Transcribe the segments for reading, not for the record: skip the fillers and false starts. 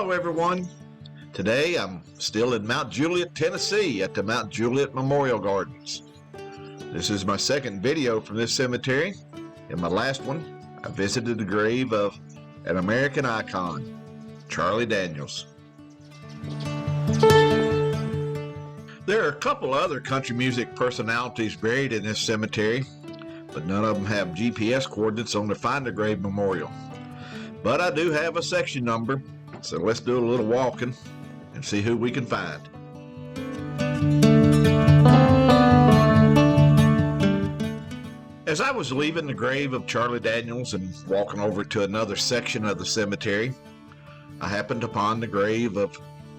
Hello everyone. Today I'm still in Mount Juliet, Tennessee at the Mount Juliet Memorial Gardens. This is my second video from this cemetery. In my last one, I visited the grave of an American icon, Charlie Daniels. There are a couple other country music personalities buried in this cemetery, but none of them have GPS coordinates on the Find a Grave Memorial. But I do have a section number, so let's do a little walking and see who we can find. As I was leaving the grave of Charlie Daniels and walking over to another section of the cemetery, I happened upon the grave of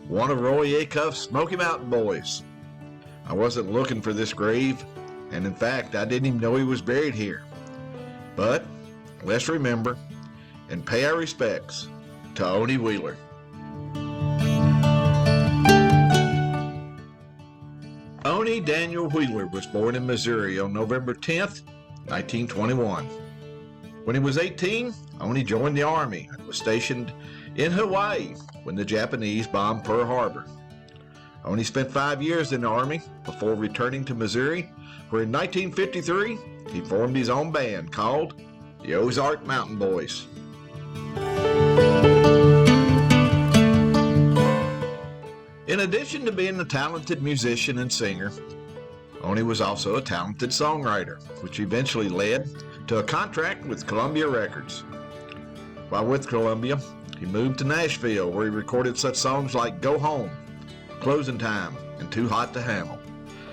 one of Roy Acuff's Smoky Mountain Boys. I wasn't looking for this grave, and in fact, I didn't even know he was buried here. But let's remember and pay our respects to Oni Wheeler. Oni Daniel Wheeler was born in Missouri on November 10th, 1921. When he was 18, Oni joined the Army and was stationed in Hawaii when the Japanese bombed Pearl Harbor. Oni spent 5 years in the Army before returning to Missouri, where in 1953 he formed his own band called the Ozark Mountain Boys. In addition to being a talented musician and singer, Oni was also a talented songwriter, which eventually led to a contract with Columbia Records. While with Columbia, he moved to Nashville, where he recorded such songs like Go Home, Closing Time, and Too Hot to Handle.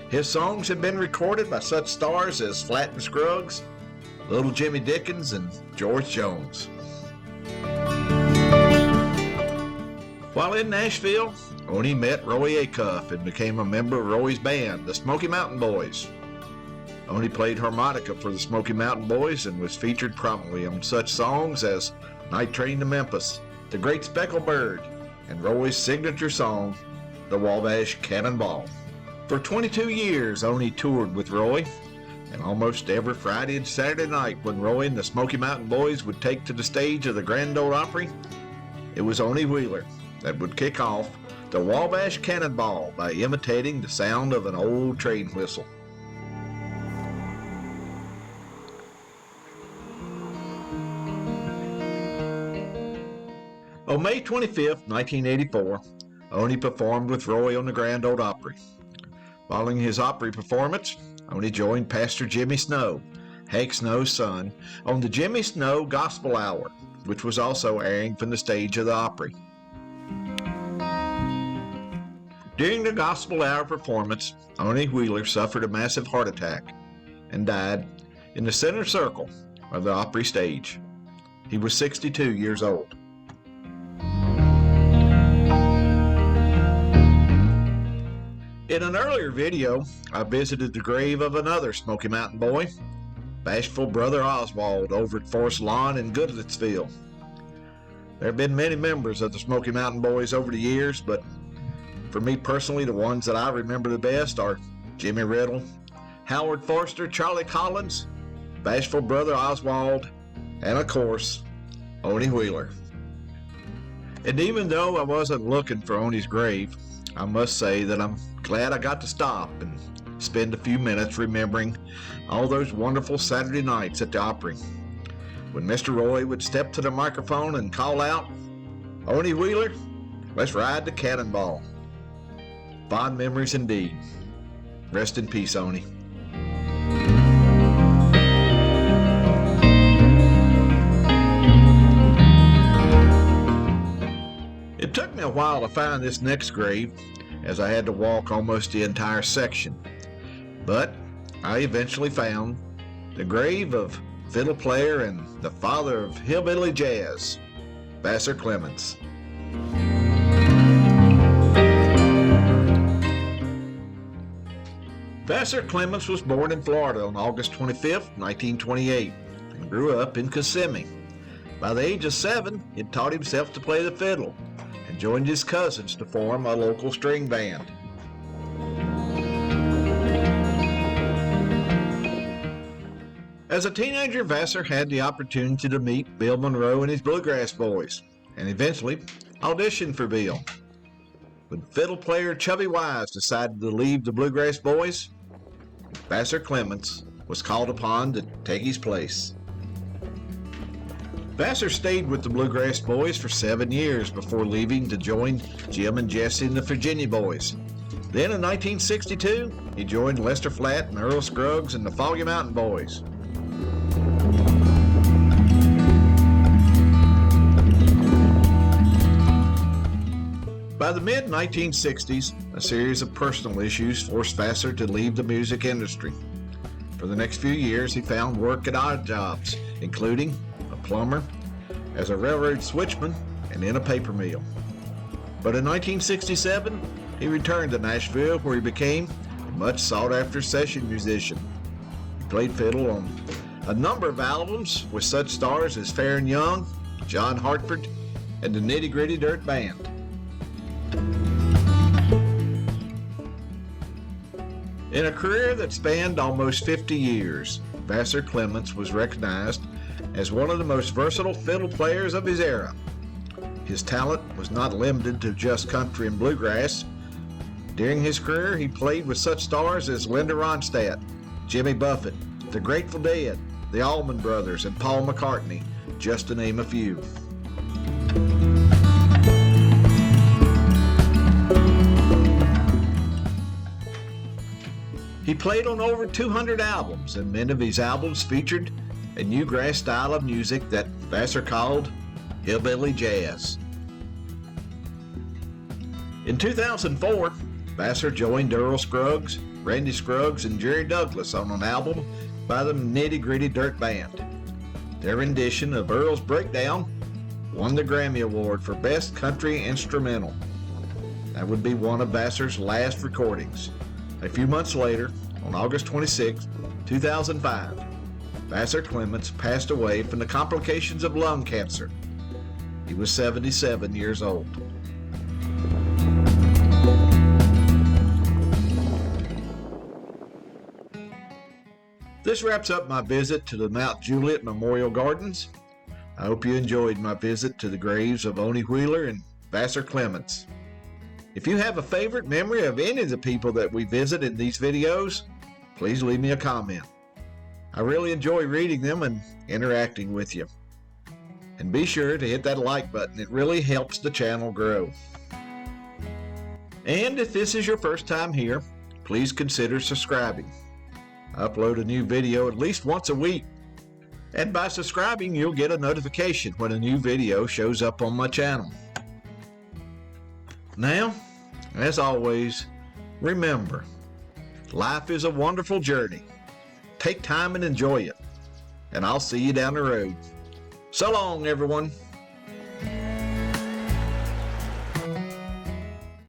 His songs have been recorded by such stars as Flatt and Scruggs, Little Jimmy Dickens, and George Jones. While in Nashville, Oni met Roy Acuff and became a member of Roy's band, the Smoky Mountain Boys. Oni played harmonica for the Smoky Mountain Boys and was featured prominently on such songs as Night Train to Memphis, The Great Speckled Bird, and Roy's signature song, The Wabash Cannonball. For 22 years, Oni toured with Roy, and almost every Friday and Saturday night when Roy and the Smoky Mountain Boys would take to the stage of the Grand Ole Opry, it was Oni Wheeler that would kick off the Wabash Cannonball by imitating the sound of an old train whistle. On May 25, 1984, Oni performed with Roy on the Grand Ole Opry. Following his Opry performance, Oni joined Pastor Jimmy Snow, Hank Snow's son, on the Jimmy Snow Gospel Hour, which was also airing from the stage of the Opry. During the Gospel Hour performance, Oni Wheeler suffered a massive heart attack and died in the center circle of the Opry stage. He was 62 years old. In an earlier video, I visited the grave of another Smoky Mountain boy, Bashful Brother Oswald, over at Forest Lawn in Goodlettsville. There have been many members of the Smoky Mountain Boys over the years, but for me personally, the ones that I remember the best are Jimmy Riddle, Howard Forster, Charlie Collins, Bashful Brother Oswald, and of course, Oni Wheeler. And even though I wasn't looking for Oni's grave, I must say that I'm glad I got to stop and spend a few minutes remembering all those wonderful Saturday nights at the Opry, when Mr. Roy would step to the microphone and call out, "Oni Wheeler, let's ride the cannonball." Fond memories indeed. Rest in peace, Oni. It took me a while to find this next grave, as I had to walk almost the entire section. But I eventually found the grave of fiddle player and the father of hillbilly jazz, Vassar Clements. Vassar Clements was born in Florida on August 25, 1928, and grew up in Kissimmee. By the age of 7, he taught himself to play the fiddle and joined his cousins to form a local string band. As a teenager, Vassar had the opportunity to meet Bill Monroe and his Bluegrass Boys, and eventually auditioned for Bill. When fiddle player Chubby Wise decided to leave the Bluegrass Boys, Vassar Clements was called upon to take his place. Vassar stayed with the Bluegrass Boys for 7 years before leaving to join Jim and Jesse and the Virginia Boys. Then in 1962, he joined Lester Flatt and Earl Scruggs and the Foggy Mountain Boys. By the mid-1960s, a series of personal issues forced Vassar to leave the music industry. For the next few years, he found work at odd jobs, including a plumber, as a railroad switchman, and in a paper mill. But in 1967, he returned to Nashville, where he became a much sought-after session musician. He played fiddle on a number of albums with such stars as Fair and Young, John Hartford, and the Nitty Gritty Dirt Band. In a career that spanned almost 50 years, Vassar Clements was recognized as one of the most versatile fiddle players of his era. His talent was not limited to just country and bluegrass. During his career, he played with such stars as Linda Ronstadt, Jimmy Buffett, the Grateful Dead, the Allman Brothers, and Paul McCartney, just to name a few. He played on over 200 albums, and many of his albums featured a newgrass style of music that Vassar called hillbilly jazz. In 2004, Vassar joined Earl Scruggs, Randy Scruggs, and Jerry Douglas on an album by the Nitty Gritty Dirt Band. Their rendition of Earl's Breakdown won the Grammy Award for Best Country Instrumental. That would be one of Vassar's last recordings. A few months later, on August 26, 2005, Vassar Clements passed away from the complications of lung cancer. He was 77 years old. This wraps up my visit to the Mount Juliet Memorial Gardens. I hope you enjoyed my visit to the graves of Oni Wheeler and Vassar Clements. If you have a favorite memory of any of the people that we visit in these videos, please leave me a comment. I really enjoy reading them and interacting with you. And be sure to hit that like button. It really helps the channel grow. And if this is your first time here, please consider subscribing. I upload a new video at least once a week. And by subscribing, you'll get a notification when a new video shows up on my channel. Now, as always, remember, life is a wonderful journey. Take time and enjoy it. And I'll see you down the road. So long, everyone.